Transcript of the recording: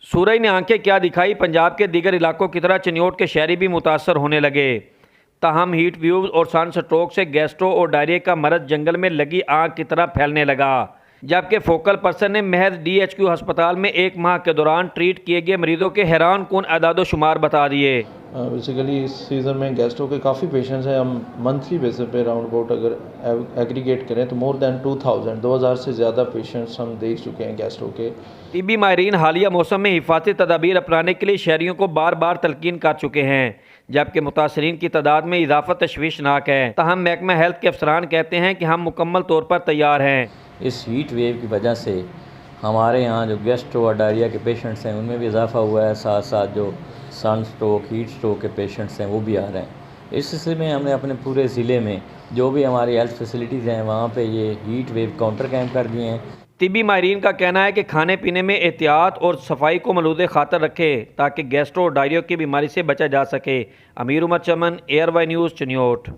سورج نے آنکھیں کیا دکھائی، پنجاب کے دیگر علاقوں کی طرح چنیوٹ کے شہری بھی متاثر ہونے لگے۔ تاہم ہیٹ ویوز اور سن سٹروک سے گیسٹرو اور ڈائریا کا مرض جنگل میں لگی آگ کی طرح پھیلنے لگا، جبکہ فوکل پرسن نے محض DHQ ہسپتال میں 1 ماہ کے دوران ٹریٹ کیے گئے مریضوں کے حیران کن اعداد و شمار بتا دیے۔ بیسیکلی اس سیزن میں گیسٹرو کے کافی پیشنٹس ہیں۔ ہم منتھلی بیسس پہ راؤنڈ اباؤٹ اگر ایگریگیٹ کریں تو مور دین 2000 سے زیادہ پیشنٹس ہم دیکھ چکے ہیں گیسٹرو کے۔ طبی ماہرین حالیہ موسم میں حفاظتی تدابیر اپنانے کے لیے شہریوں کو بار بار تلقین کر چکے ہیں، جبکہ متاثرین کی تعداد میں اضافہ تشویشناک ہے۔ تاہم محکمہ ہیلتھ کے افسران کہتے ہیں کہ ہم مکمل طور پر تیار ہیں۔ اس ہیٹ ویو کی وجہ سے ہمارے یہاں جو گیسٹرو اور ڈائریا کے پیشنٹس ہیں ان میں بھی اضافہ ہوا ہے، ساتھ ساتھ جو سن سٹروک ہیٹ سٹروک کے پیشنٹس ہیں وہ بھی آ رہے ہیں۔ اس سلسلے میں ہم نے اپنے پورے ضلع میں جو بھی ہماری ہیلتھ فیسلٹیز ہیں وہاں پہ یہ ہیٹ ویو کاؤنٹر قائم کر دیے ہیں۔ طبی ماہرین کا کہنا ہے کہ کھانے پینے میں احتیاط اور صفائی کو ملحوظ خاطر رکھے تاکہ گیسٹرو اور ڈائریا کی بیماری سے بچا جا سکے۔ امیر عمر چمن، ARY نیوز، چنیوٹ۔